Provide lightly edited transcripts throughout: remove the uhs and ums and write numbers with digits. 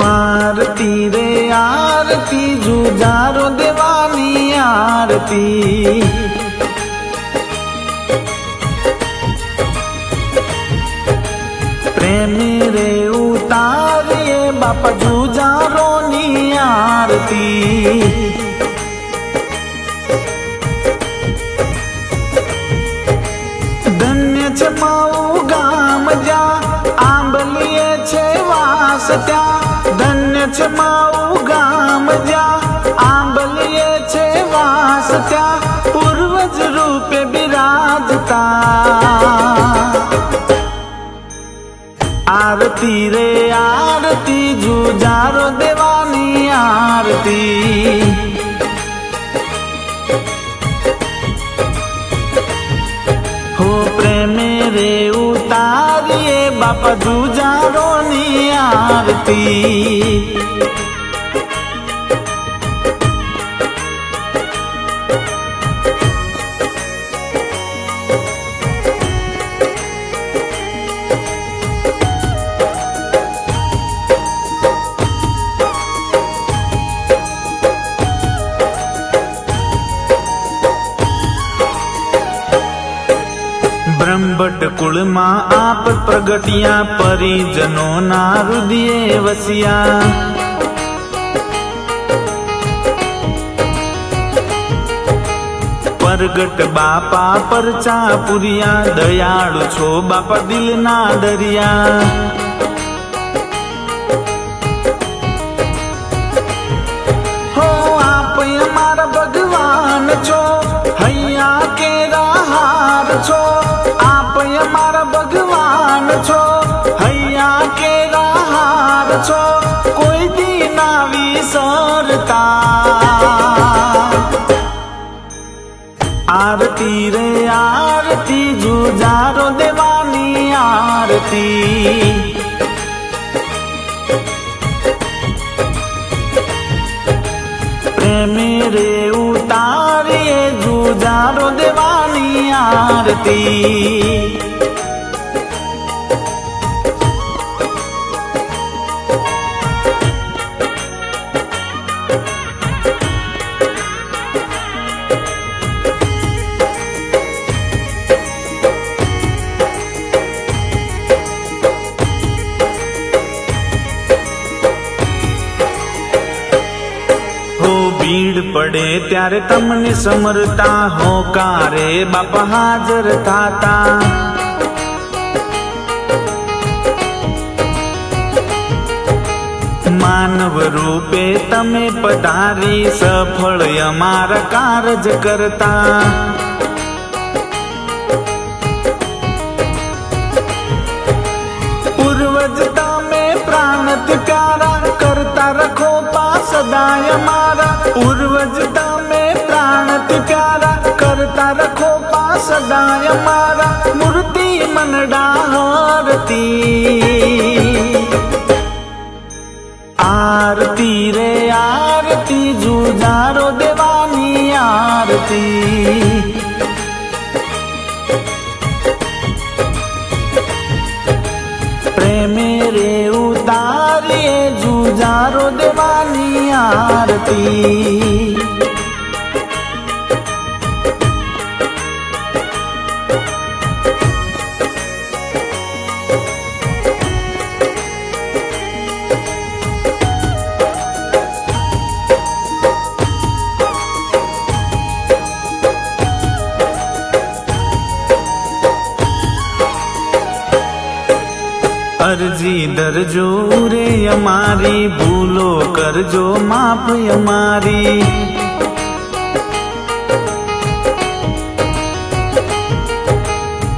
आरती रे आरती जुजारो देवानी आरती। प्रेमी रे उतारिए बापा जुजारो नी आरती। धन्य छे माऊ गाम ज्या आंबलीए छे वास त्या। धन्य छे माऊ गाम ज्या आंबलीए छे वास त्या। पूर्वज रूपे बिराजता आरती रे आरती जुजारो देवानी आरती। हो प्रेमे रे उतारिए बापा जुजारो नी आरती। ब्रह्मभट्ट कुल मां आप प्रगटिया परिजनों ना हृदय वसिया। प्रगट बापा परचा पुरिया दयाळु छो बापा दिल ना दरिया। हो आप हमारा भगवान छो हैया के हार छो। आप हमारा भगवान छो हैया के हार छो। कोई दिन विसरता आरती रे आरती जुजारो देवानी आरती। प्रेमी रे उतारिए जुजारो देवानी आरती। भीड़ पड़े त्यारे तमने समरता होकारे बापा हाजर थाता। मानव रूपे तमे पधारी सफल अमारा कारज करता। पूर्वजता में प्राण त्यारा करता रखो पास सदाय हमारा। पूर्वजता में प्राण त्यारा करता रखो पास सदाय हमारा। मूर्ति मन डाहरती आरती रे आरती जुजारो देवानी आरती। प्रेमे रे उतारिए जुजारो देवानी आरती। अर्जी दरजो रे हमारी भूलो करजो माफ हमारी।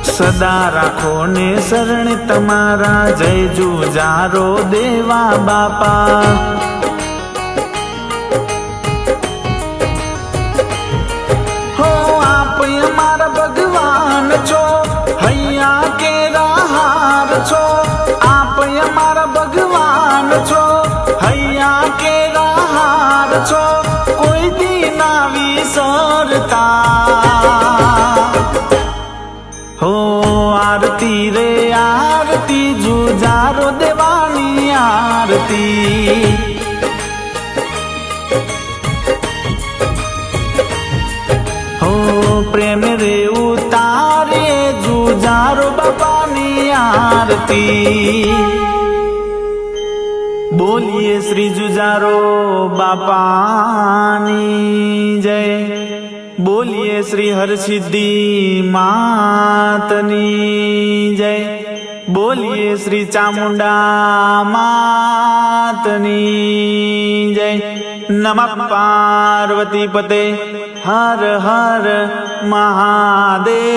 सदा राखो ने शरण तमारा जय जुजारो देवा बापा। हो आप हमारा भगवान छो हैया के हार छो। आप हमारा भगवान छो हैया के हार छो। कोई दिन विसरता हो आरती रे आरती जुजारो देवानी आरती। આરતી હો પ્રેમ રે ઉતારે જુજારો બાપાની આરતી બોલીએ શ્રી જુજારો બાપાની જય બોલીએ શ્રી હરસિદ્ધિ માતની જય બોલીએ શ્રી ચામુંડા માતની જય નમઃ પાર્વતી પતે હર હર મહાદેવ